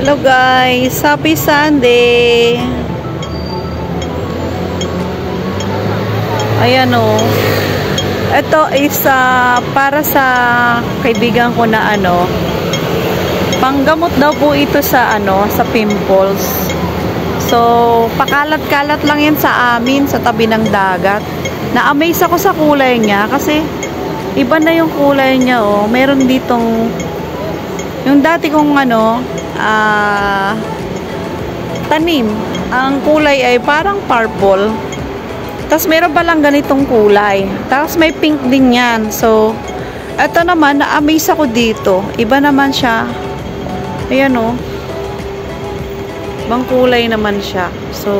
Hello guys, happy Sunday. Ayan o. Ito is para sa kaibigan ko na panggamot daw po ito sa sa pimples. So, pakalat-kalat lang yan sa amin sa tabi ng dagat. Na-amaze ako sa kulay niya kasi iba na yung kulay niya oh. Meron ditong yung dati kong tanim. Ang kulay ay parang purple. Tapos meron palang ganitong kulay. Tapos may pink din yan. So, eto naman, na-amaze ako dito. Iba naman siya. Ayan o. Ibang kulay naman siya. So,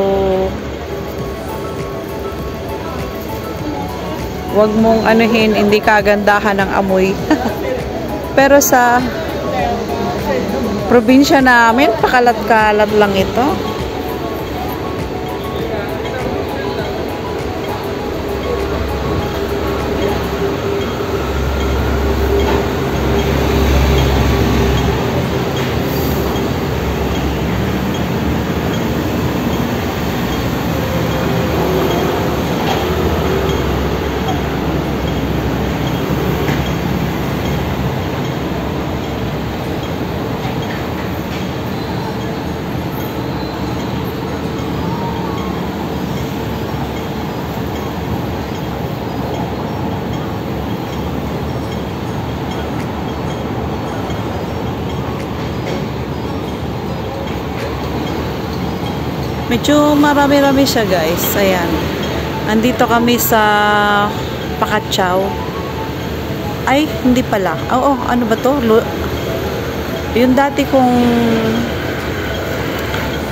wag mong hindi kagandahan ng amoy. Pero sa probinsya namin, pakalat-kalat lang ito. Medyo marami-rami siya guys. Ayan. Andito kami sa Pakatsaw. Ay, hindi pala. Oo, ano ba to? Yung dati kong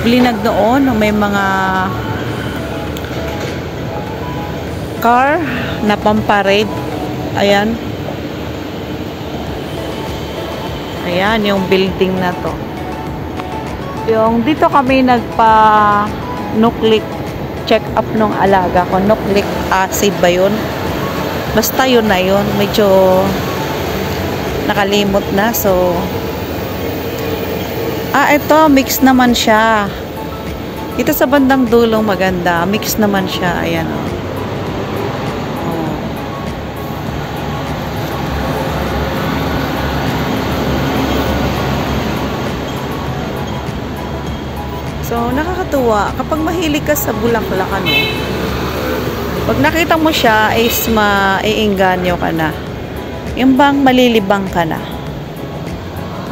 blinag noon, may mga car na pamparade. Ayan. Ayan, yung building na to. Yung dito kami nagpa-nucleic check up nung alaga ko. Nucleic acid ba yun? Basta yun na yun. Medyo nakalimot na. So, ito, mix naman siya. Ito sa bandang dulong maganda. Mix naman siya. Ayan o. So, nakakatuwa. Kapag mahilig ka sa bulaklak, pag nakita mo siya, is maiinganyo ka na. Yung bang malilibang ka na.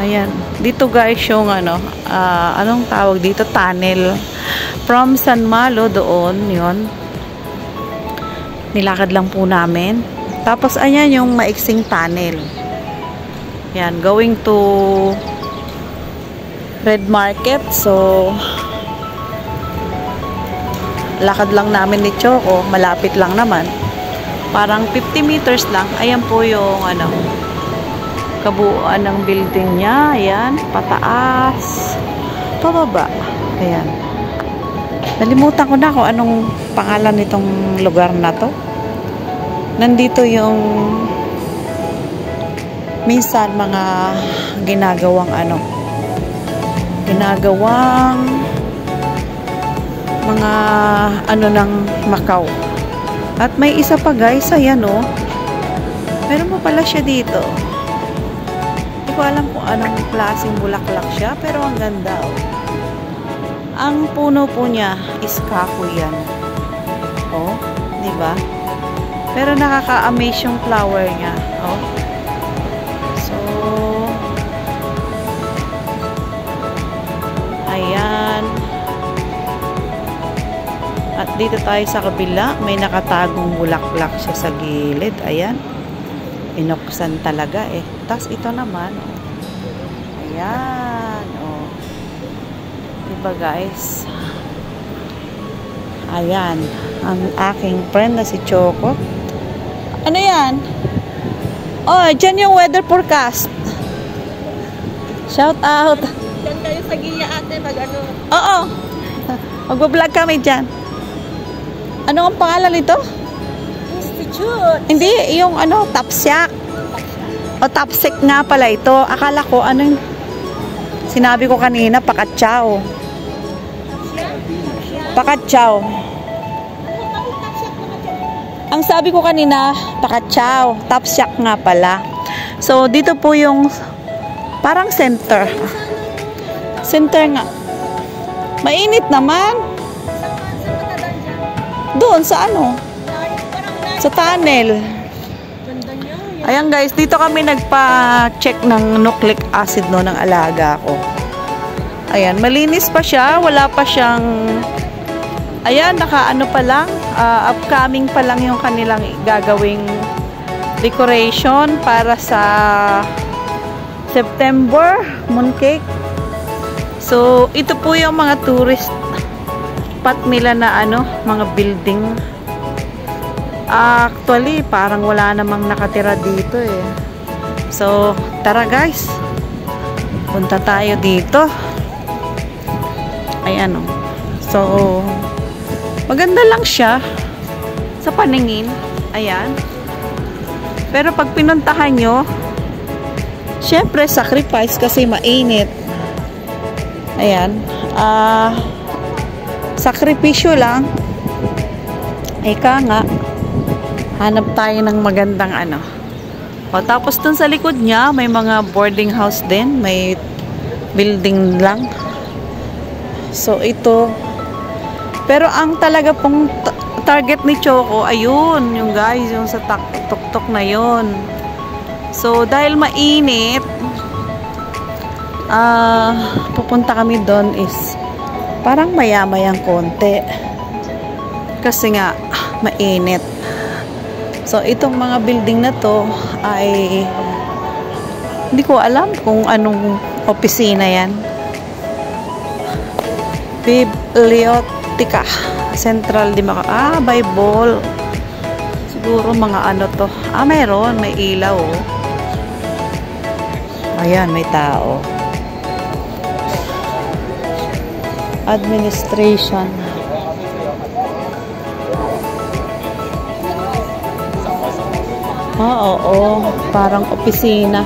Ayan. Dito guys, yung anong tawag dito? Tunnel. From San Malo, doon, yun. Nilakad lang po namin. Tapos, ayan yung maiksing tunnel. Ayan, going to Red Market. So, lakad lang namin ni Choco, malapit lang naman. Parang 50 meters lang. Ayan po yung kabuuan ng building niya. Ayan, pataas, pababa. Ayan. Nalimutan ko na kung anong pangalan nitong lugar na to. Nandito yung minsan mga ginagawang mga ng Macau. At may isa pa guys, ayan o. Meron pa pala siya dito. Hindi ko alam kung anong klaseng bulaklak siya, pero ang ganda o. Ang puno po niya is kahoy yan. O, di ba? Pero nakaka-amaze yung flower niya. O. So, ayan. At dito tayo sa kabila, may nakatagong bulaklak siya sa gilid. Ayan. Pinuksan talaga eh. Tapos ito naman, ayan. Oh. Diba guys? Ayan. Ang aking friend na si Choco. Ano yan? Oh, dyan yung weather forecast. Shout out. Dyan tayo sa Giya ate, Oo. Mag-vlog kami dyan. Ano ang pangalan nito? Institute. Hindi, yung Tapsyak. O Tapsik nga pala ito. Akala ko Sinabi ko kanina, pakatsaw. Pakatsaw. Ang sabi ko kanina, pakatsaw. Tapsyak nga pala. So, dito po yung parang center. Center nga. Mainit naman. Doon sa ano? Sa tunnel. Ayan guys, dito kami nagpa-check ng nucleic acid no ng alaga ko. Ayan, malinis pa siya. Wala pa siyang... Ayan, naka-ano pa lang. Upcoming pa lang yung kanilang gagawing decoration para sa September mooncake. So, ito po yung mga tourist spot nila na ano, mga building. Actually, parang wala namang nakatira dito eh. So, tara guys. Punta tayo dito. Ayan o. So, maganda lang siya sa paningin. Ayan. Pero pag pinuntahan nyo, syempre sacrifice kasi mainit. Ayan. Sakripisyo lang. Eka nga. Hanap tayo ng magandang ano. O, tapos dun sa likod niya, may mga boarding house din. May building lang. So, ito. Pero ang talaga pong target ni Choco, ayun, yung guys, yung sa tuktok na yun. So, dahil mainit, pupunta kami doon is parang maya-mayang konti. Kasi nga, mainit. So, itong mga building na to ay hindi ko alam kung anong opisina yan. Biblioteca Central di Macao. Bible. Siguro mga ano to. Mayroon. May ilaw. Ayan, may tao. Administration. Oo. Parang opisina.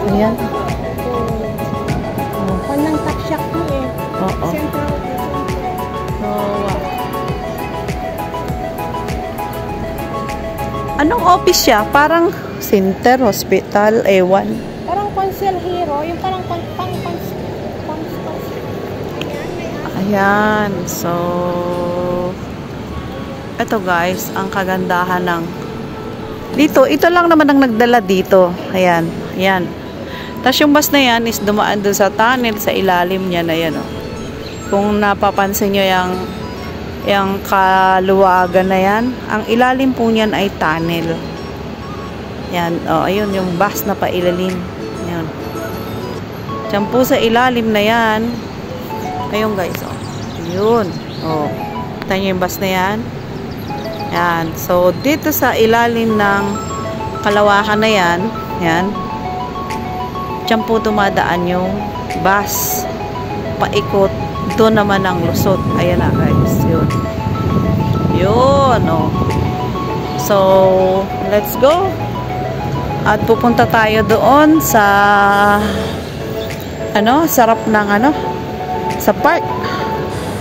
Ayan. Walang taksak mo eh. Oo. Anong office siya? Parang center, hospital, ewan. Parang Consel Hero. Yung parang Ayan. So, ito guys, ang kagandahan ng dito, ito lang naman ang nagdala dito. Ayan, ayan. Tapos yung bus na yan is dumaan doon sa tunnel, sa ilalim niya na yan. Oh. Kung napapansin nyo yung kaluwagan na yan, ang ilalim po niyan ay tunnel. Yan, oh, ayun yung bus na pailalim. Ayan. Diyan po sa ilalim na yan. Ayun guys, oh. Ayun. Oh. Kita nyo yung bus na yan. Yan. So, dito sa ilalim ng kalawakan na yan, yan, diyan po dumadaan yung bus. Paikot. Doon naman ang lusot. Ayan na guys. Yun. Yun. Oh. So, let's go. At pupunta tayo doon sa sarap ng sa park.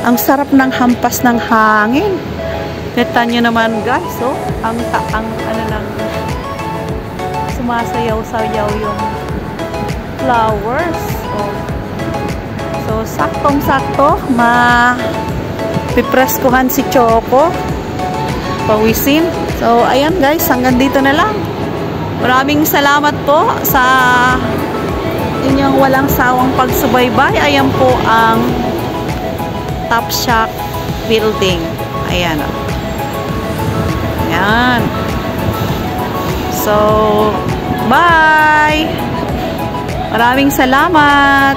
Ang sarap ng hampas ng hangin. Kita nyo naman guys, oh, ang nang sumasayaw-sayaw yung flowers. Oh. So, saktong-sakto, pipreskuhan si Choco. Pawisin. So, ayan guys, hanggang dito na lang. Maraming salamat po sa inyong walang sawang pagsubaybay. Ayan po ang Tapsyak Building. Ayan, oh. Ayan. So, bye! Maraming salamat!